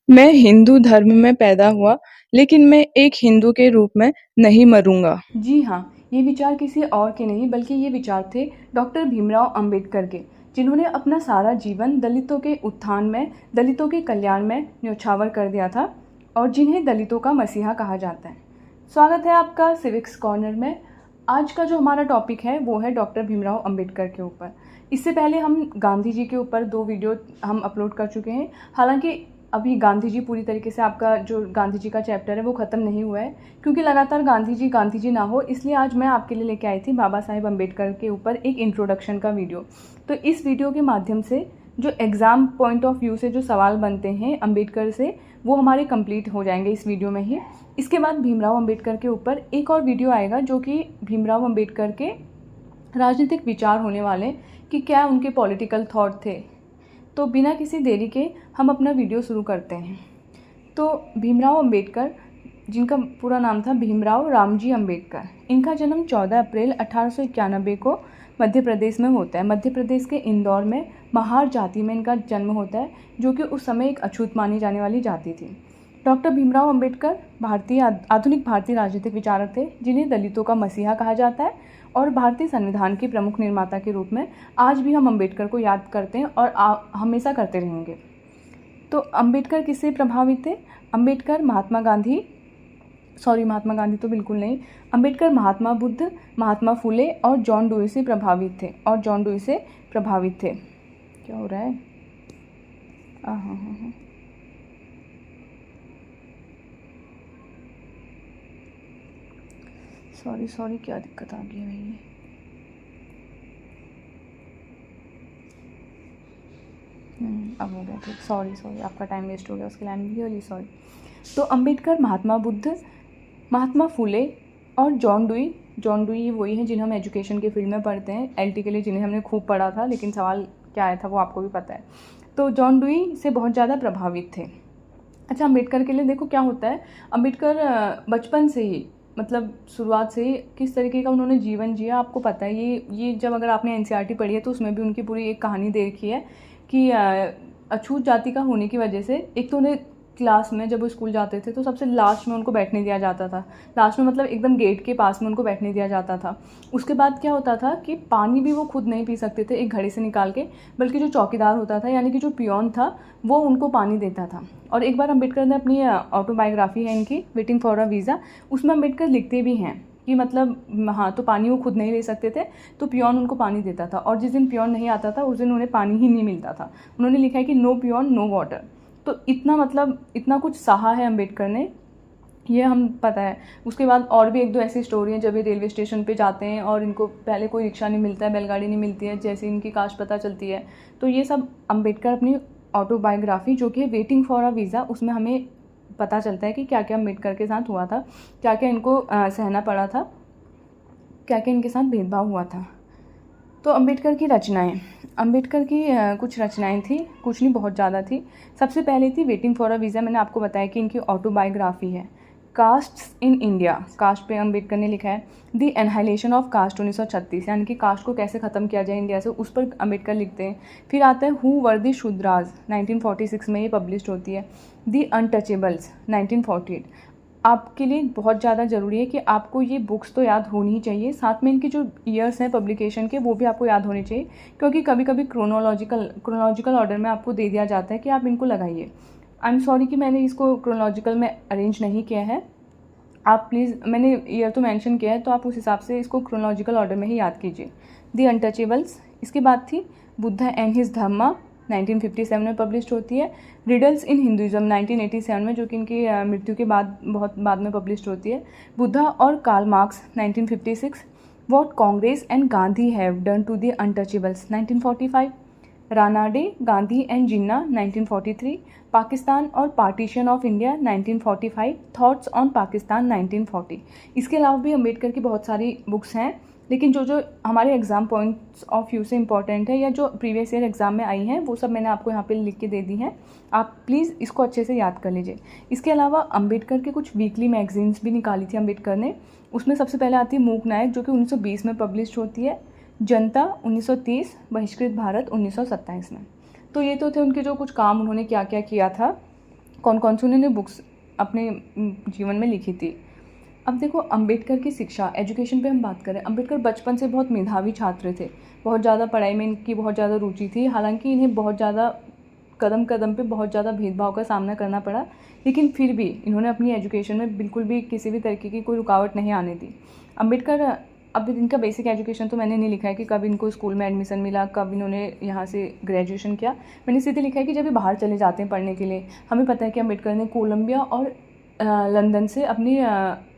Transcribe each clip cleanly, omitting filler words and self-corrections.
मैं हिंदू धर्म में पैदा हुआ, लेकिन मैं एक हिंदू के रूप में नहीं मरूंगा। जी हाँ, ये विचार किसी और के नहीं बल्कि ये विचार थे डॉक्टर भीमराव अंबेडकर के, जिन्होंने अपना सारा जीवन दलितों के उत्थान में, दलितों के कल्याण में न्योछावर कर दिया था और जिन्हें दलितों का मसीहा कहा जाता है। स्वागत है आपका सिविक्स कॉर्नर में। आज का जो हमारा टॉपिक है वो है डॉक्टर भीमराव अंबेडकर के ऊपर। इससे पहले हम गांधी जी के ऊपर 2 वीडियो हम अपलोड कर चुके हैं। हालांकि अभी गांधी जी पूरी तरीके से, आपका जो गांधी जी का चैप्टर है वो ख़त्म नहीं हुआ है, क्योंकि लगातार गांधी जी ना हो, इसलिए आज मैं आपके लिए लेके आई थी बाबा साहेब अम्बेडकर के ऊपर एक इंट्रोडक्शन का वीडियो। तो इस वीडियो के माध्यम से जो एग्ज़ाम पॉइंट ऑफ व्यू से जो सवाल बनते हैं अम्बेडकर से, वो हमारे कंप्लीट हो जाएंगे इस वीडियो में ही। इसके बाद भीमराव अम्बेडकर के ऊपर एक और वीडियो आएगा जो कि भीमराव अम्बेडकर के राजनीतिक विचार होने वाले, कि क्या उनके पॉलिटिकल थॉट थे। तो बिना किसी देरी के हम अपना वीडियो शुरू करते हैं। तो भीमराव अम्बेडकर, जिनका पूरा नाम था भीमराव रामजी अम्बेडकर, इनका जन्म 14 अप्रैल 1891 को मध्य प्रदेश में होता है। मध्य प्रदेश के इंदौर में महार जाति में इनका जन्म होता है, जो कि उस समय एक अछूत मानी जाने वाली जाति थी। डॉक्टर भीमराव अम्बेडकर आधुनिक भारतीय राजनीतिक विचारक थे, जिन्हें दलितों का मसीहा कहा जाता है और भारतीय संविधान के प्रमुख निर्माता के रूप में आज भी हम अम्बेडकर को याद करते हैं और हमेशा करते रहेंगे। तो अम्बेडकर किससे प्रभावित थे? अम्बेडकर महात्मा गांधी तो बिल्कुल नहीं। अम्बेडकर महात्मा बुद्ध, महात्मा फुले और जॉन डुई से प्रभावित थे। क्या हो रहा है? हाँ। सॉरी, क्या दिक्कत आ गई है ये? अब हो गया ठीक। सॉरी, आपका टाइम वेस्ट हो गया, उसके लिए आई एम रियली सॉरी। तो अम्बेडकर, महात्मा बुद्ध, महात्मा फुले और जॉन डुई वही हैं जिन्हें हम एजुकेशन के फील्ड में पढ़ते हैं, एलटी के लिए, जिन्हें हमने खूब पढ़ा था, लेकिन सवाल क्या आया था वो आपको भी पता है। तो जॉन डुई से बहुत ज़्यादा प्रभावित थे। अच्छा, अम्बेडकर के लिए देखो क्या होता है। अम्बेडकर बचपन से ही, मतलब शुरुआत से ही किस तरीके का उन्होंने जीवन जिया आपको पता है। ये जब अगर आपने एनसीईआरटी पढ़ी है तो उसमें भी उनकी पूरी एक कहानी दे रखी है कि अछूत जाति का होने की वजह से, एक तो उन्हें क्लास में जब वो स्कूल जाते थे तो सबसे लास्ट में उनको बैठने दिया जाता था। लास्ट में मतलब एकदम गेट के पास में उनको बैठने दिया जाता था। उसके बाद क्या होता था कि पानी भी वो खुद नहीं पी सकते थे एक घड़े से निकाल के, बल्कि जो चौकीदार होता था, यानी कि जो पियोन था, वो उनको पानी देता था। और एक बार अम्बेडकर ने अपनी ऑटोबायोग्राफी है इनकी, वेटिंग फॉर अ वीज़ा, उसमें अम्बेडकर लिखते भी हैं कि मतलब हाँ, तो पानी वो खुद नहीं ले सकते थे तो पियोन उनको पानी देता था, और जिस दिन पियोन नहीं आता था उस दिन उन्हें पानी ही नहीं मिलता था। उन्होंने लिखा है कि नो पियोन नो वाटर। तो इतना, मतलब इतना कुछ सहा है अम्बेडकर ने, ये हम पता है। उसके बाद और भी 1-2 ऐसी स्टोरी हैं, जब ये रेलवे स्टेशन पे जाते हैं और इनको पहले कोई रिक्शा नहीं मिलता है, बैलगाड़ी नहीं मिलती है, जैसे इनकी कास्ट पता चलती है। तो ये सब अम्बेडकर अपनी ऑटोबायोग्राफी, जो कि वेटिंग फॉर अ वीज़ा, उसमें हमें पता चलता है कि क्या क्या अम्बेडकर के साथ हुआ था, क्या क्या इनको सहना पड़ा था, क्या क्या इनके साथ भेदभाव हुआ था। तो अम्बेडकर की रचनाएं, अम्बेडकर की कुछ रचनाएं थी, कुछ नहीं बहुत ज़्यादा थी। सबसे पहले थी वेटिंग फॉर अ वीज़ा, मैंने आपको बताया कि इनकी ऑटोबायोग्राफी है। कास्ट्स इन इंडिया, कास्ट पे अम्बेडकर ने लिखा है। द एनहाइलेशन ऑफ कास्ट 1936, यानी कि कास्ट को कैसे ख़त्म किया जाए इंडिया से, उस पर अम्बेडकर लिखते हैं। फिर आता है हु वर द शूद्राज, 1946 में ये पब्लिश होती है। The untouchables 1948। आपके लिए बहुत ज़्यादा ज़रूरी है कि आपको ये बुक्स तो याद होनी ही चाहिए, साथ में इनके जो ईयर्स हैं पब्लिकेशन के वो भी आपको याद होने चाहिए, क्योंकि कभी कभी क्रोनोलॉजिकल ऑर्डर में आपको दे दिया जाता है कि आप इनको लगाइए। आई एम सॉरी कि मैंने इसको क्रोनोलॉजिकल में अरेंज नहीं किया है। आप प्लीज़, मैंने ईयर तो मेंशन किया है तो आप उस हिसाब से इसको क्रोनोलॉजिकल ऑर्डर में ही याद कीजिए। दी अनटचेबल्स, इसके बाद थी बुद्धा एंड हिज धम्मा, 1957 में पब्लिश होती है। रिडल्स इन हिंदुज़म 1987 में, जो कि इनकी मृत्यु के बाद, बहुत बाद में पब्लिश होती है। बुद्धा और Karl Marx 1956। What Congress and Gandhi have done to the untouchables 1945। Ranade, Gandhi and Jinnah 1943। Pakistan और partition of India 1945। Thoughts on Pakistan 1940। इसके अलावा भी अम्बेडकर की बहुत सारी बुक्स हैं, लेकिन जो हमारे एग्ज़ाम पॉइंट्स ऑफ व्यू से इंपॉर्टेंट है, या जो प्रीवियस ईयर एग्ज़ाम में आई हैं, वो सब मैंने आपको यहाँ पे लिख के दे दी हैं। आप प्लीज़ इसको अच्छे से याद कर लीजिए। इसके अलावा अम्बेडकर के कुछ वीकली मैगजीन्स भी निकाली थी अम्बेडकर ने। उसमें सबसे पहले आती है मूक नायक, जो कि 1920 में पब्लिश होती है। जनता 1930, बहिष्कृत भारत 1927 में। तो ये तो थे उनके जो कुछ काम, उन्होंने क्या क्या किया था कौन कौन सी उन्होंने बुक्स अपने जीवन में लिखी थी। अब देखो अम्बेडकर की शिक्षा, एजुकेशन पे हम बात करें, अम्बेडकर बचपन से बहुत मेधावी छात्र थे, बहुत ज़्यादा पढ़ाई में इनकी बहुत ज़्यादा रुचि थी। हालांकि इन्हें बहुत ज़्यादा कदम कदम पे बहुत ज़्यादा भेदभाव का सामना करना पड़ा, लेकिन फिर भी इन्होंने अपनी एजुकेशन में बिल्कुल भी किसी भी तरीके की कोई रुकावट नहीं आने दी। अम्बेडकर, अब इनका बेसिक एजुकेशन तो मैंने नहीं लिखा है कि कब इनको स्कूल में एडमिशन मिला, कब इन्होंने यहाँ से ग्रेजुएशन किया। मैंने सीधे लिखा है कि जब ये बाहर चले जाते हैं पढ़ने के लिए। हमें पता है कि अम्बेडकर ने कोलंबिया और लंदन से अपनी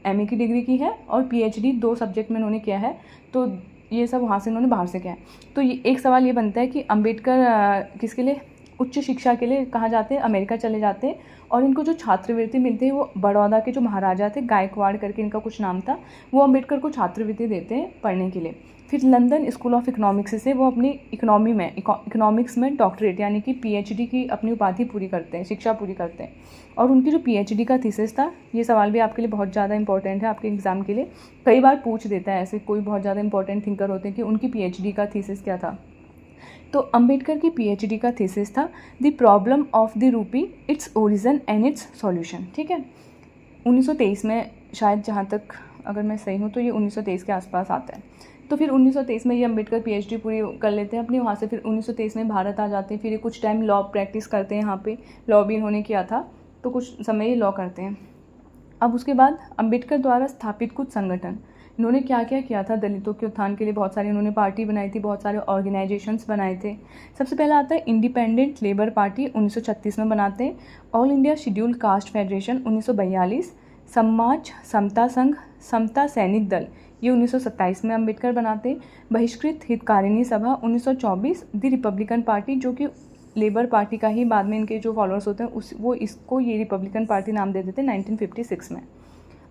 एमए की डिग्री की है और पीएचडी 2 सब्जेक्ट में उन्होंने किया है। तो ये सब वहाँ से उन्होंने बाहर से किया है। तो ये एक सवाल ये बनता है कि अम्बेडकर किसके लिए उच्च शिक्षा के लिए कहाँ जाते हैं, अमेरिका चले जाते हैं। और इनको जो छात्रवृत्ति मिलती है वो बड़ौदा के जो महाराजा थे, गायकवाड़ करके इनका कुछ नाम था, वो अम्बेडकर को छात्रवृत्ति देते हैं पढ़ने के लिए। फिर लंदन स्कूल ऑफ इकोनॉमिक्स से वो अपनी इकोनॉमिक्स में डॉक्टरेट यानी कि पीएचडी की अपनी उपाधि पूरी करते हैं, शिक्षा पूरी करते हैं। और उनकी जो पीएचडी का थीसिस था, ये सवाल भी आपके लिए बहुत ज़्यादा इंपॉर्टेंट है, आपके एग्ज़ाम के लिए कई बार पूछ देता है, ऐसे कोई बहुत ज़्यादा इंपॉर्टेंट थिंकर होते हैं कि उनकी पीएचडी का थीसिस क्या था। तो अम्बेडकर की पीएचडी का थीसिस था the problem of the rupee, its origin and it's solution. ठीक है, 1923 में शायद, जहाँ तक अगर मैं सही हूँ तो ये 1923 के आसपास आता है। तो फिर 1923 में ये अम्बेडकर पीएचडी पूरी कर लेते हैं अपनी, वहाँ से फिर 1923 में भारत आ जाते हैं। फिर ये कुछ टाइम लॉ प्रैक्टिस करते हैं, यहाँ पे लॉ भी इन्होंने किया था, तो कुछ समय ये लॉ करते हैं। अब उसके बाद अम्बेडकर द्वारा स्थापित कुछ संगठन, इन्होंने क्या क्या किया था दलितों के उत्थान के लिए, बहुत सारी इन्होंने पार्टी बनाई थी, बहुत सारे ऑर्गेनाइजेशंस बनाए थे। सबसे पहला आता है इंडिपेंडेंट लेबर पार्टी, 1936 में बनाते हैं। All India scheduled caste federation 1942, समाज समता संघ, समता सैनिक दल, ये 1927 में अम्बेडकर बनाते। बहिष्कृत हितकारिणी सभा 1924, द रिपब्लिकन पार्टी, जो कि लेबर पार्टी का ही बाद में इनके जो फॉलोअर्स होते हैं वो इसको ये रिपब्लिकन पार्टी नाम दे देते हैं 1956 में।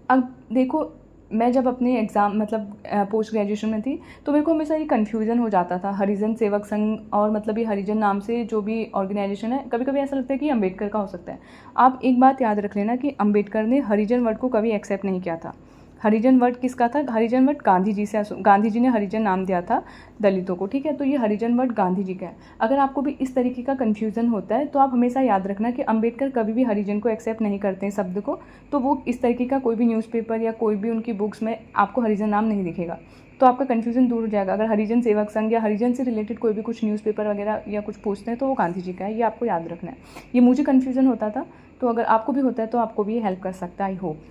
अब देखो, मैं जब अपने एग्ज़ाम मतलब पोस्ट ग्रेजुएशन में थी तो मेरे को हमेशा ये कन्फ्यूज़न हो जाता था, हरिजन सेवक संघ और मतलब ये हरिजन नाम से जो भी ऑर्गेनाइजेशन है, कभी कभी ऐसा लगता है कि अम्बेडकर का हो सकता है। आप एक बात याद रख लेना कि अम्बेडकर ने हरिजन वर्ड को कभी एक्सेप्ट नहीं किया था। हरिजन वर्ड किसका था? हरिजन वर्ड गांधी जी से, गांधी जी ने हरिजन नाम दिया था दलितों को। ठीक है, तो ये हरिजन वर्ड गांधी जी का है। अगर आपको भी इस तरीके का कन्फ्यूज़न होता है तो आप हमेशा याद रखना कि अम्बेडकर कभी भी हरिजन को एक्सेप्ट नहीं करते हैं शब्द को। तो वो इस तरीके का कोई भी न्यूज़पेपर या कोई भी उनकी बुक्स में आपको हरिजन नाम नहीं दिखेगा, तो आपका कन्फ्यूज़न दूर हो जाएगा। अगर हरिजन सेवक संघ या हरिजन से रिलेटेड कोई भी कुछ न्यूज़पेपर वगैरह या कुछ पूछते हैं तो वो गांधी जी का है, ये आपको याद रखना है। ये मुझे कन्फ्यूज़न होता था, तो अगर आपको भी होता है तो आपको भी ये हेल्प कर सकता है, आई होप।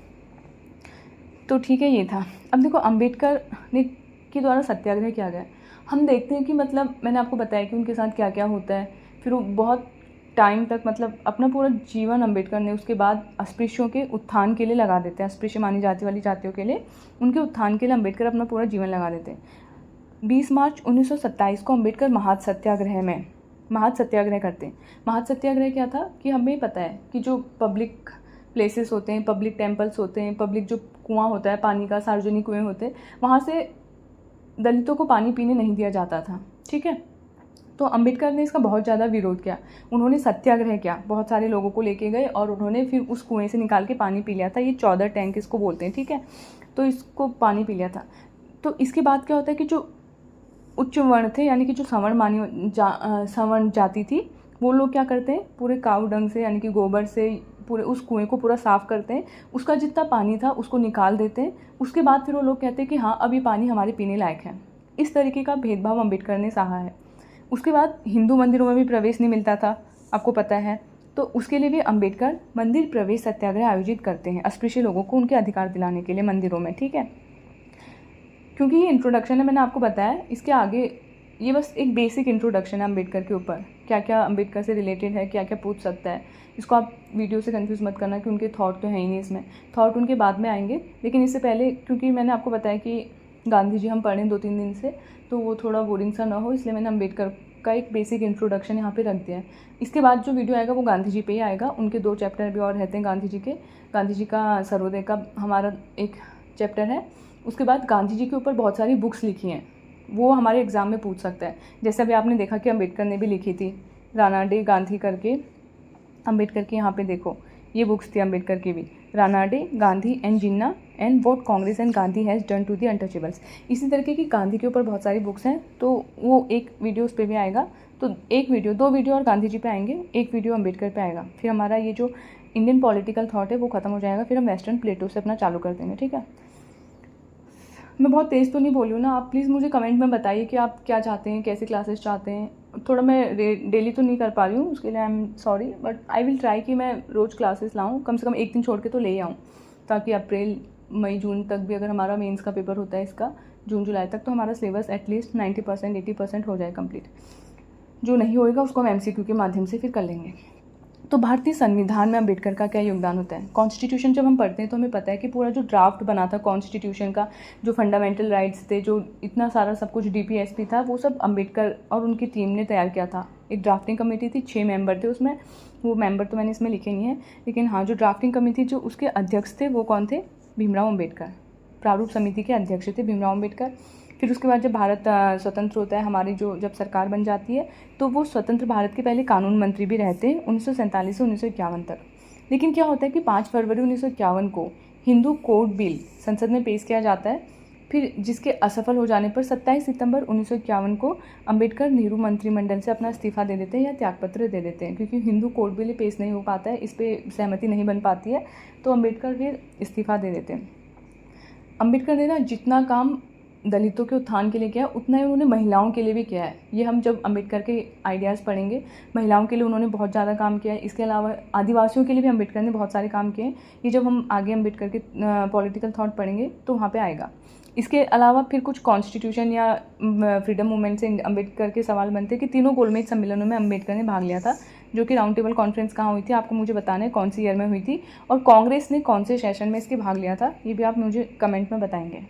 तो ठीक है, ये था। अब देखो अम्बेडकर ने के द्वारा सत्याग्रह किया गया। हम देखते हैं कि मतलब मैंने आपको बताया कि उनके साथ क्या क्या होता है। फिर वो बहुत टाइम तक मतलब अपना पूरा जीवन अम्बेडकर ने उसके बाद अस्पृश्यों के उत्थान के लिए लगा देते हैं। अस्पृश्य मानी जाति वाली जातियों के लिए, उनके उत्थान के लिए अम्बेडकर अपना पूरा जीवन लगा देते हैं। 20 मार्च 1927 को अम्बेडकर महात सत्याग्रह करते हैं। महात सत्याग्रह क्या था कि हमें पता है कि जो पब्लिक प्लेसेस होते हैं, पब्लिक टेम्पल्स होते हैं, पब्लिक जो कुआं होता है पानी का, सार्वजनिक कुएं होते हैं, वहाँ से दलितों को पानी पीने नहीं दिया जाता था। ठीक है, तो अम्बेडकर ने इसका बहुत ज़्यादा विरोध किया। उन्होंने सत्याग्रह किया, बहुत सारे लोगों को लेके गए और उन्होंने फिर उस कुएं से निकाल के पानी पी लिया था। ये 14 टैंक इसको बोलते हैं। ठीक है, तो इसको पानी पी लिया था। तो इसके बाद क्या होता है कि जो उच्च वर्ण थे यानी कि जो सवर्ण जाति थी, वो लोग क्या करते हैं, पूरे काऊ डंग से यानी कि गोबर से पूरे उस कुएं को पूरा साफ़ करते हैं, उसका जितना पानी था उसको निकाल देते हैं। उसके बाद फिर वो लोग कहते हैं कि हाँ अब ये पानी हमारे पीने लायक है। इस तरीके का भेदभाव अम्बेडकर ने सहा है। उसके बाद हिंदू मंदिरों में भी प्रवेश नहीं मिलता था, आपको पता है, तो उसके लिए भी अम्बेडकर मंदिर प्रवेश सत्याग्रह आयोजित करते हैं, अस्पृश्य लोगों को उनके अधिकार दिलाने के लिए मंदिरों में। ठीक है, क्योंकि ये इंट्रोडक्शन है, मैंने आपको बताया, इसके आगे ये बस एक बेसिक इंट्रोडक्शन है अम्बेडकर के ऊपर, क्या क्या अम्बेडकर से रिलेटेड है, क्या क्या पूछ सकता है। इसको आप वीडियो से कंफ्यूज मत करना कि उनके थॉट तो हैं ही नहीं इसमें, थॉट उनके बाद में आएंगे। लेकिन इससे पहले, क्योंकि मैंने आपको बताया कि गांधी जी हम पढ़ें 2-3 दिन से, तो वो थोड़ा बोरिंग सा ना हो, इसलिए मैंने अम्बेडकर का एक बेसिक इंट्रोडक्शन यहाँ पे रख दिया है। इसके बाद जो वीडियो आएगा वो गांधी जी पे ही आएगा। उनके 2 चैप्टर भी और रहते हैं गांधी जी के। गांधी जी का सर्वोदय का हमारा एक चैप्टर है। उसके बाद गांधी जी के ऊपर बहुत सारी बुक्स लिखी हैं, वो हमारे एग्ज़ाम में पूछ सकता है। जैसे अभी आपने देखा कि अम्बेडकर ने भी लिखी थी, रानाडे गांधी करके। अम्बेडकर की यहाँ पे देखो, ये बुक्स थी अम्बेडकर की भी, Ranade, Gandhi and Jinnah and what Congress and Gandhi has done to the untouchables. इसी तरीके की गांधी के ऊपर बहुत सारी बुक्स हैं, तो वो एक वीडियो उस पर भी आएगा। तो एक वीडियो, 2 वीडियो और गांधी जी पे आएंगे, एक वीडियो अम्बेडकर पे आएगा। फिर हमारा ये जो इंडियन पॉलिटिकल थॉट है वो ख़त्म हो जाएगा, फिर हम वेस्टर्न प्लेटो से अपना चालू कर देंगे, ठीक है। मैं बहुत तेज़ तो नहीं बोली हूँ ना, आप प्लीज़ मुझे कमेंट में बताइए कि आप क्या चाहते हैं, कैसे क्लासेस चाहते हैं। थोड़ा मैं डेली तो नहीं कर पा रही हूँ, उसके लिए I am sorry, but I will try कि मैं रोज़ क्लासेस लाऊँ, कम से कम एक दिन छोड़ के तो ले आऊँ, ताकि अप्रैल मई जून तक भी अगर हमारा मेंस का पेपर होता है इसका जून जुलाई तक, तो हमारा सिलेबस एटलीस्ट 90% 80% हो जाए कंप्लीट। जो नहीं होएगा उसको हम MCQ के माध्यम से फिर कर लेंगे। तो भारतीय संविधान में अम्बेडकर का क्या योगदान होता है। कॉन्स्टिट्यूशन जब हम पढ़ते हैं तो हमें पता है कि पूरा जो ड्राफ्ट बना था कॉन्स्टिट्यूशन का, जो फंडामेंटल राइट्स थे, जो इतना सारा सब कुछ DPSP था, वो सब अम्बेडकर और उनकी टीम ने तैयार किया था। एक ड्राफ्टिंग कमेटी थी, 6 मेंबर थे उसमें, वो मेंबर तो मैंने इसमें लिखे नहीं है, लेकिन हाँ जो ड्राफ्टिंग कमेटी जो उसके अध्यक्ष थे वो कौन थे, भीमराव अम्बेडकर। प्रारूप समिति के अध्यक्ष थे भीमराव अम्बेडकर। फिर उसके बाद जब भारत स्वतंत्र होता है, हमारी जो जब सरकार बन जाती है, तो वो स्वतंत्र भारत के पहले कानून मंत्री भी रहते हैं 1947 से 1951 तक। लेकिन क्या होता है कि 5 फरवरी 1951 को हिंदू कोड बिल संसद में पेश किया जाता है, फिर जिसके असफल हो जाने पर 27 सितंबर 1951 को अम्बेडकर नेहरू मंत्रिमंडल से अपना इस्तीफा दे देते हैं या त्यागपत्र दे देते हैं, क्योंकि हिंदू कोड बिल पेश नहीं हो पाता है, इस पर सहमति नहीं बन पाती है, तो अम्बेडकर फिर इस्तीफा दे देते हैं। अम्बेडकर ने ना जितना काम दलितों के उत्थान के लिए किया, उतना ही उन्होंने महिलाओं के लिए भी किया है। ये हम जब अम्बेडकर के आइडियाज़ पढ़ेंगे, महिलाओं के लिए उन्होंने बहुत ज़्यादा काम किया है। इसके अलावा आदिवासियों के लिए भी अम्बेडकर ने बहुत सारे काम किए हैं। ये जब हम आगे अम्बेडकर के पॉलिटिकल थॉट पढ़ेंगे तो वहाँ पे आएगा। इसके अलावा फिर कुछ कॉन्स्टिट्यूशन या फ्रीडम मूवमेंट से अम्बेडकर के सवाल बनते हैं कि तीनों गोलमेज सम्मेलनों में अम्बेडकर ने भाग लिया था, जो कि राउंड टेबल कॉन्फ्रेंस कहाँ हुई थी, आपको मुझे बताना है कौन सी ईयर में हुई थी, और कांग्रेस ने कौन से सेशन में इसके भाग लिया था, ये भी आप मुझे कमेंट में बताएंगे।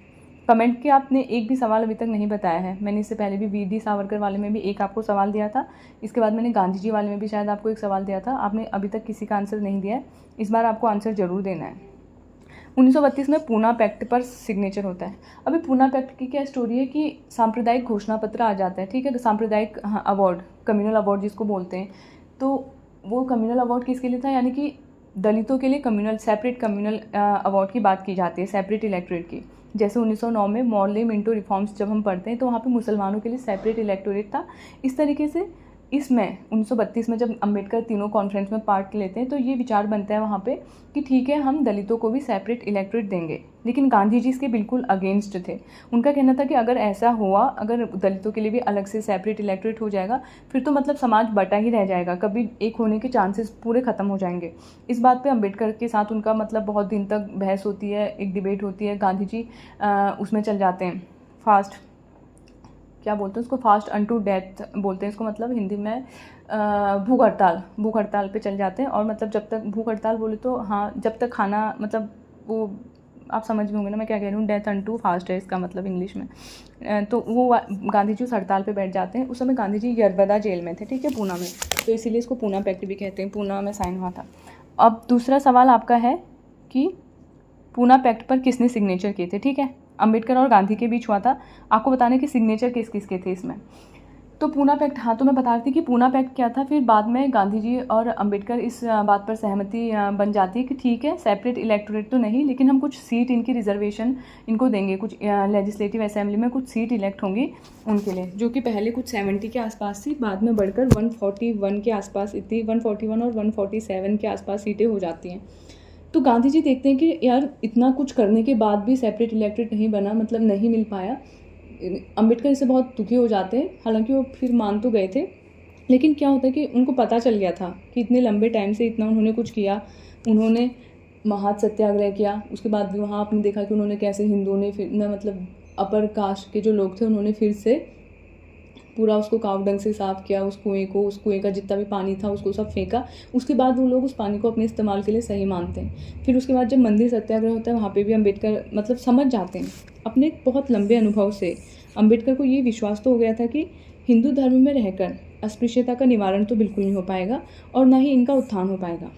कमेंट के आपने एक भी सवाल अभी तक नहीं बताया है। मैंने इससे पहले भी वीर सावरकर वाले में भी एक आपको सवाल दिया था, इसके बाद मैंने गांधी जी वाले में भी शायद आपको एक सवाल दिया था, आपने अभी तक किसी का आंसर नहीं दिया है। इस बार आपको आंसर ज़रूर देना है। 1932 में पूना पैक्ट पर सिग्नेचर होता है। अभी पूना पैक्ट की क्या स्टोरी है कि सांप्रदायिक घोषणा पत्र आ जाता है, ठीक है, सांप्रदायिक अवार्ड, कम्युनल अवार्ड जिसको बोलते हैं, तो वो कम्युनल अवार्ड किसके लिए था, यानी कि दलितों के लिए कम्युनल, सेपरेट कम्युनल अवार्ड की बात की जाती है, सेपरेट इलेक्टोरेट की। जैसे 1909 में मॉर्ले मिंटो रिफॉर्म्स जब हम पढ़ते हैं तो वहाँ पे मुसलमानों के लिए सेपरेट इलेक्टोरेट था। इस तरीके से इसमें 1932 में जब अम्बेडकर तीनों कॉन्फ्रेंस में पार्ट लेते हैं तो ये विचार बनता है वहाँ पे कि ठीक है हम दलितों को भी सेपरेट इलेक्टोरेट देंगे। लेकिन गांधी जी इसके बिल्कुल अगेंस्ट थे। उनका कहना था कि अगर ऐसा हुआ, अगर दलितों के लिए भी अलग से सेपरेट इलेक्टोरेट हो जाएगा, फिर तो मतलब समाज बटा ही रह जाएगा, कभी एक होने के चांसेस पूरे ख़त्म हो जाएंगे। इस बात पे अम्बेडकर के साथ उनका मतलब बहुत दिन तक बहस होती है, एक डिबेट होती है। गांधी जी उसमें चल जाते हैं, फास्ट क्या बोलते हैं उसको, फास्ट अनटू डेथ बोलते हैं इसको, मतलब हिंदी में भूख हड़ताल पे चल जाते हैं। और मतलब जब तक भूख हड़ताल बोले तो हाँ, जब तक खाना, मतलब वो आप समझ होंगे ना मैं क्या कह रही हूँ, डेथ अनटू फास्ट है इसका मतलब इंग्लिश में। तो वो गांधी जी उस हड़ताल पे बैठ जाते हैं। उस समय गांधी जी यरबदा जेल में थे, ठीक है, पूना में, तो इसीलिए इसको पूना पैक्ट भी कहते हैं, पूना में साइन हुआ था। अब दूसरा सवाल आपका है कि पूना पैक्ट पर किसने सिग्नेचर किए थे, ठीक है, अम्बेडकर और गांधी के बीच हुआ था। आपको बताना है कि सिग्नेचर किस किस के थे इसमें। तो पूना पैक्ट, हाँ, तो मैं बता रही थी कि पूना पैक्ट क्या था। फिर बाद में गांधी जी और अम्बेडकर इस बात पर सहमति बन जाती है कि ठीक है सेपरेट इलेक्टोरेट तो नहीं, लेकिन हम कुछ सीट इनकी रिजर्वेशन इनको देंगे, कुछ लेजिस्लेटिव असेंबली में कुछ सीट इलेक्ट होंगी उनके लिए, जो कि पहले कुछ 70 के आसपास थी, बाद में बढ़कर 141 के आसपास, इतनी 141 और 147 के आसपास सीटें हो जाती हैं। तो गांधी जी देखते हैं कि यार इतना कुछ करने के बाद भी सेपरेट इलेक्टोरेट नहीं बना, मतलब नहीं मिल पाया। अम्बेडकर इससे बहुत दुखी हो जाते हैं, हालांकि वो फिर मान तो गए थे, लेकिन क्या होता है कि उनको पता चल गया था कि इतने लंबे टाइम से इतना उन्होंने कुछ किया। उन्होंने महात सत्याग्रह किया, उसके बाद भी वहाँ आपने देखा कि उन्होंने कैसे हिंदुओं ने फिर ना, मतलब अपर कास्ट के जो लोग थे उन्होंने फिर से पूरा उसको कावडंग से साफ़ किया, उस कुएं का जितना भी पानी था उसको सब फेंका। उसके बाद वो लोग उस पानी को अपने इस्तेमाल के लिए सही मानते हैं। फिर उसके बाद जब मंदिर सत्याग्रह होता है वहाँ पे भी अम्बेडकर मतलब समझ जाते हैं अपने बहुत लंबे अनुभव से। अम्बेडकर को ये विश्वास तो हो गया था कि हिंदू धर्म में रहकर अस्पृश्यता का निवारण तो बिल्कुल नहीं हो पाएगा और ना ही इनका उत्थान हो पाएगा।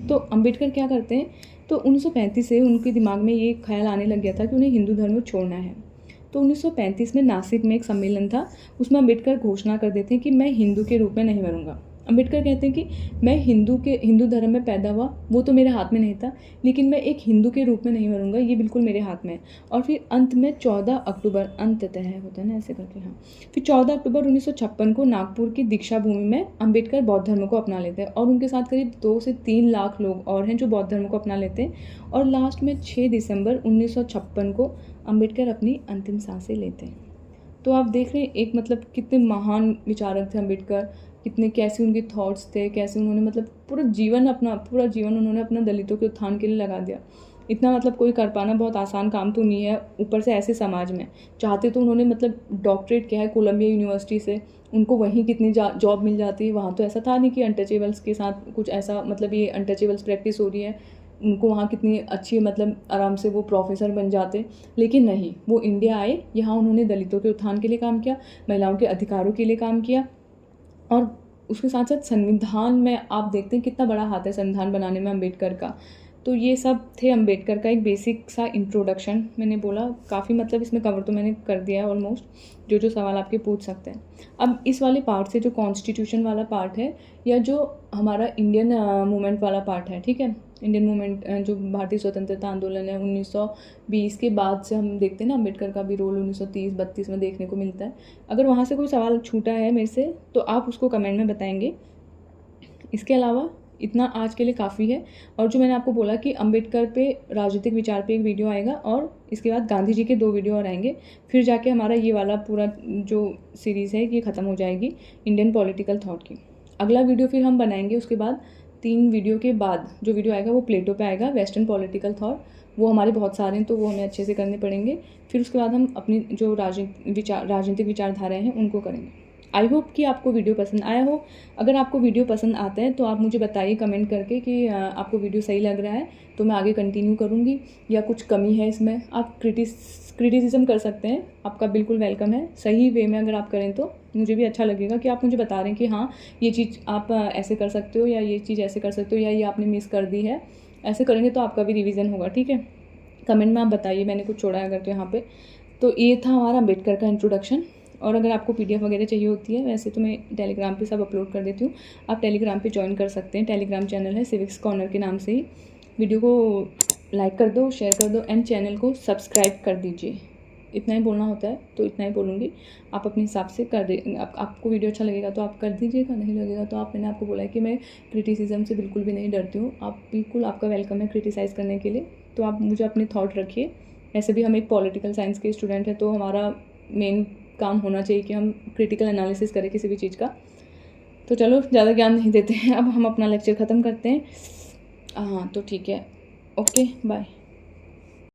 तो अम्बेडकर क्या करते हैं, तो 1935 से उनके दिमाग में ये ख्याल आने लग गया था कि उन्हें हिंदू धर्म को छोड़ना है। तो 1935 में नासिक में एक सम्मेलन था, उसमें अम्बेडकर घोषणा कर देते हैं कि मैं हिंदू के रूप में नहीं मरूंगा। अम्बेडकर कहते हैं कि मैं हिंदू धर्म में पैदा हुआ, वो तो मेरे हाथ में नहीं था, लेकिन मैं एक हिंदू के रूप में नहीं मरूंगा, ये बिल्कुल मेरे हाथ में है। और फिर अंत में 14 अक्टूबर, अंततः होता है ना ऐसे करके, हाँ, फिर 14 अक्टूबर 1956 को नागपुर की दीक्षा भूमि में अम्बेडकर बौद्ध धर्म को अपना लेते हैं, और उनके साथ करीब 2 से 3 लाख लोग और हैं जो बौद्ध धर्म को अपना लेते हैं। और लास्ट में 6 दिसंबर 1956 को अम्बेडकर अपनी अंतिम सांसें लेते हैं। तो आप देख रहे हैं एक मतलब कितने महान विचारक थे अम्बेडकर, कितने कैसे उनके थॉट्स थे, कैसे उन्होंने मतलब पूरा जीवन उन्होंने अपना दलितों के उत्थान के लिए लगा दिया। इतना मतलब कोई कर पाना बहुत आसान काम तो नहीं है, ऊपर से ऐसे समाज में। चाहते तो उन्होंने मतलब डॉक्टरेट किया है कोलंबिया यूनिवर्सिटी से, उनको वहीं कितनी जॉब मिल जाती है। वहाँ तो ऐसा था नहीं कि अनटचेबल्स के साथ कुछ ऐसा मतलब ये अनटचेबल्स प्रैक्टिस हो रही है, उनको वहाँ कितनी अच्छी मतलब आराम से वो प्रोफेसर बन जाते। लेकिन नहीं, वो इंडिया आए, यहाँ उन्होंने दलितों के उत्थान के लिए काम किया, महिलाओं के अधिकारों के लिए काम किया, और उसके साथ साथ संविधान में आप देखते हैं कितना बड़ा हाथ है संविधान बनाने में अम्बेडकर का। तो ये सब थे अम्बेडकर का एक बेसिक सा इंट्रोडक्शन। मैंने बोला काफ़ी मतलब इसमें कवर तो मैंने कर दिया है ऑलमोस्ट, जो सवाल आपके पूछ सकते हैं। अब इस वाले पार्ट से जो कॉन्स्टिट्यूशन वाला पार्ट है, या जो हमारा इंडियन मूवमेंट वाला पार्ट है, ठीक है, इंडियन मूवमेंट जो भारतीय स्वतंत्रता आंदोलन है 1920 के बाद से हम देखते हैं ना, अम्बेडकर का भी रोल 1930-32 में देखने को मिलता है। अगर वहाँ से कोई सवाल छूटा है मेरे से तो आप उसको कमेंट में बताएंगे। इसके अलावा इतना आज के लिए काफ़ी है। और जो मैंने आपको बोला कि अम्बेडकर पे राजनीतिक विचार पे एक वीडियो आएगा, और इसके बाद गांधी जी के 2 वीडियो और आएंगे, फिर जाके हमारा ये वाला पूरा जो सीरीज़ है ये ख़त्म हो जाएगी इंडियन पॉलिटिकल थॉट की। अगला वीडियो फिर हम बनाएंगे उसके बाद 3 वीडियो के बाद जो वीडियो आएगा वो प्लेटो पे आएगा, वेस्टर्न पॉलिटिकल थॉट। वो हमारे बहुत सारे हैं तो वो हमें अच्छे से करने पड़ेंगे। फिर उसके बाद हम अपनी जो राजनीतिक विचारधाराएँ हैं उनको करेंगे। आई होप कि आपको वीडियो पसंद आया हो। अगर आपको वीडियो पसंद आता है तो आप मुझे बताइए कमेंट करके कि आपको वीडियो सही लग रहा है, तो मैं आगे कंटिन्यू करूँगी, या कुछ कमी है इसमें आप क्रिटिसिज्म कर सकते हैं, आपका बिल्कुल वेलकम है। सही वे में अगर आप करें तो मुझे भी अच्छा लगेगा कि आप मुझे बता रहे हैं कि हाँ ये चीज़ आप ऐसे कर सकते हो, या ये चीज़ ऐसे कर सकते हो, या ये आपने मिस कर दी है। ऐसे करेंगे तो आपका भी रिवीजन होगा, ठीक है। कमेंट में आप बताइए मैंने कुछ छोड़ा है अगर तो यहाँ पे। तो ये था हमारा अम्बेडकर का इंट्रोडक्शन। और अगर आपको PDF वगैरह चाहिए होती है, वैसे तो मैं टेलीग्राम पे सब अपलोड कर देती हूँ, आप टेलीग्राम पे ज्वाइन कर सकते हैं। टेलीग्राम चैनल है सिविक्स कॉर्नर के नाम से ही। वीडियो को लाइक कर दो, शेयर कर दो, एंड चैनल को सब्सक्राइब कर दीजिए। इतना ही बोलना होता है तो इतना ही बोलूँगी, आप अपने हिसाब से कर दे। आपको वीडियो अच्छा लगेगा तो आप कर दीजिएगा, नहीं लगेगा तो मैंने आपको बोला है कि मैं क्रिटिसिज्म से बिल्कुल भी नहीं डरती हूँ। आप बिल्कुल, आपका वेलकम है क्रिटिसाइज़ करने के लिए। तो आप मुझे अपने थॉट रखिए। वैसे भी हम एक पॉलिटिकल साइंस के स्टूडेंट हैं, तो हमारा मेन काम होना चाहिए कि हम क्रिटिकल एनालिसिस करें किसी भी चीज़ का। तो चलो ज़्यादा ज्ञान नहीं देते हैं, अब हम अपना लेक्चर ख़त्म करते हैं। हाँ तो ठीक है, ओके बाय।